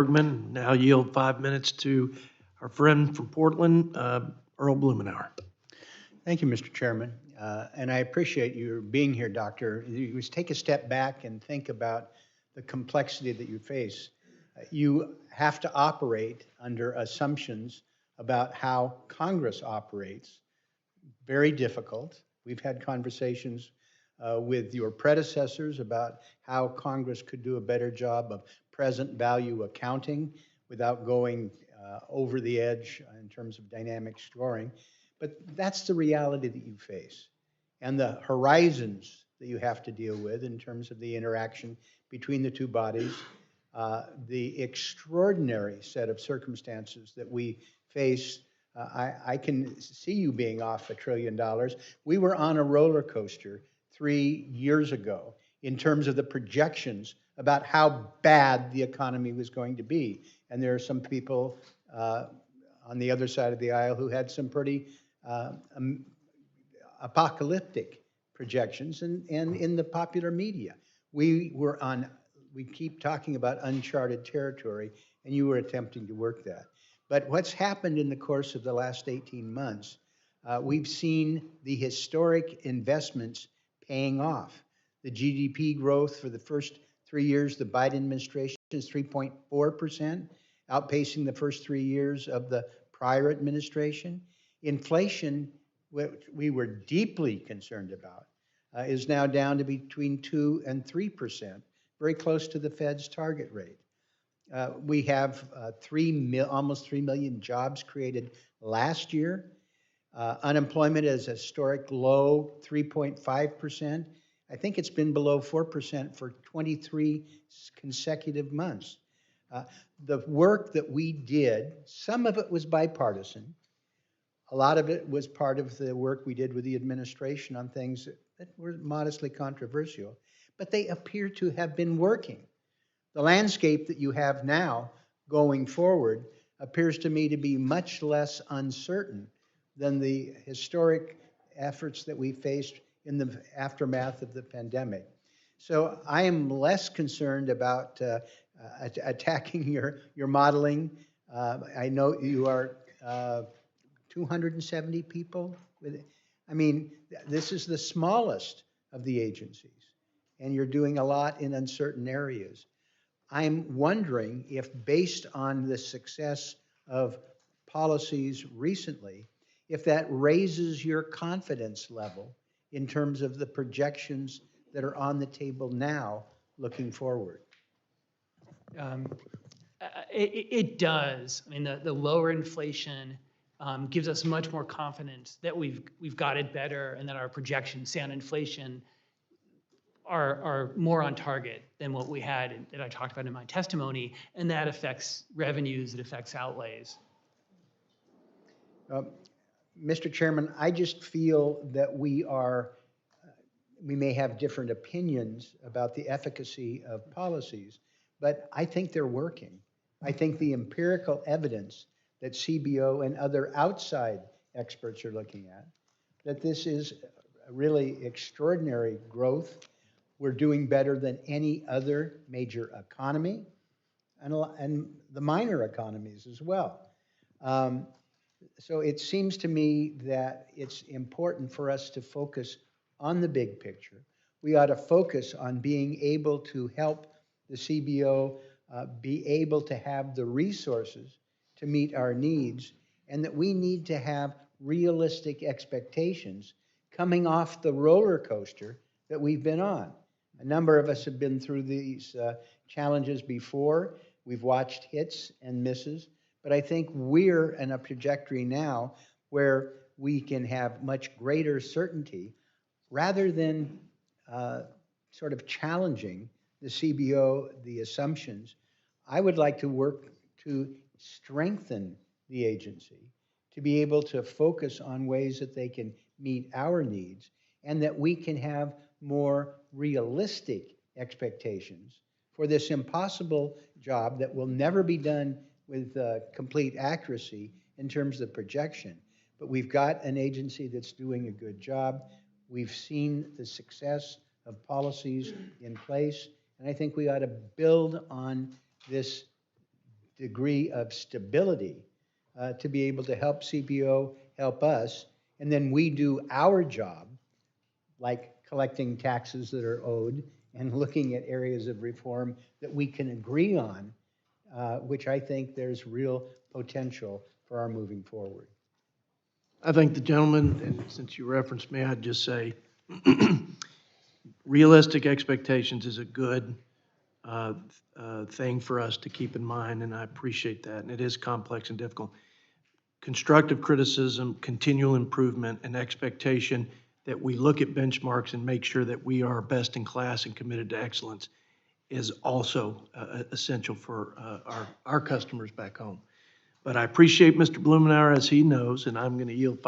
Bergman. Now yield 5 minutes to our friend from Portland, Earl Blumenauer. Thank you, Mr. Chairman. And I appreciate your being here, Doctor. You just take a step back and think about the complexity that you face. You have to operate under assumptions about how Congress operates. Very difficult. We've had conversations with your predecessors about how Congress could do a better job of present value accounting without going over the edge in terms of dynamic scoring. But that's the reality that you face and the horizons that you have to deal with in terms of the interaction between the two bodies, the extraordinary set of circumstances that we face. I can see you being off $1 trillion. We were on a roller coaster 3 years ago in terms of the projections about how bad the economy was going to be. And there are some people on the other side of the aisle who had some pretty apocalyptic projections, and in the popular media. We keep talking about uncharted territory, and you were attempting to work that. But what's happened in the course of the last 18 months, we've seen the historic investments paying off. The GDP growth for the first 3 years, the Biden administration is 3.4%, outpacing the first 3 years of the prior administration. Inflation, which we were deeply concerned about, is now down to between 2 and 3%, very close to the Fed's target rate. We have almost 3 million jobs created last year. Unemployment is a historic low, 3.5%. I think it's been below 4% for 23 consecutive months. The work that we did, some of it was bipartisan. A lot of it was part of the work we did with the administration on things that were modestly controversial, but they appear to have been working. The landscape that you have now going forward appears to me to be much less uncertain than the historic efforts that we faced in the aftermath of the pandemic. So I am less concerned about attacking your modeling. I know you are 270 people. I mean, this is the smallest of the agencies, and you're doing a lot in uncertain areas. I'm wondering if, based on the success of policies recently, if that raises your confidence level in terms of the projections that are on the table now looking forward. It does. I mean, the lower inflation gives us much more confidence that we've got it better, and that our projections, say on inflation, are more on target than what we had that I talked about in my testimony, and that affects revenues, it affects outlays. Mr. Chairman, I just feel that we may have different opinions about the efficacy of policies, but I think they're working. I think the empirical evidence that CBO and other outside experts are looking at, that this is really extraordinary growth. We're doing better than any other major economy, and the minor economies as well. So it seems to me that it's important for us to focus on the big picture. We ought to focus on being able to help the CBO be able to have the resources to meet our needs, and that we need to have realistic expectations coming off the roller coaster that we've been on. A number of us have been through these challenges before. We've watched hits and misses, but I think we're in a trajectory now where we can have much greater certainty rather than sort of challenging the CBO, the assumptions. I would like to work to strengthen the agency, to be able to focus on ways that they can meet our needs, and that we can have more realistic expectations for this impossible job that will never be done with complete accuracy in terms of projection. But we've got an agency that's doing a good job. We've seen the success of policies in place, and I think we ought to build on this degree of stability to be able to help CPO help us, and then we do our job, like collecting taxes that are owed and looking at areas of reform that we can agree on, which I think there's real potential for our moving forward. I thank the gentleman, and since you referenced me, I'd just say realistic expectations is a good thing for us to keep in mind, and I appreciate that. And it is complex and difficult. Constructive criticism, continual improvement, and expectation that we look at benchmarks and make sure that we are best in class and committed to excellence is also essential for our customers back home. But I appreciate Mr. Blumenauer, as he knows, and I'm going to yield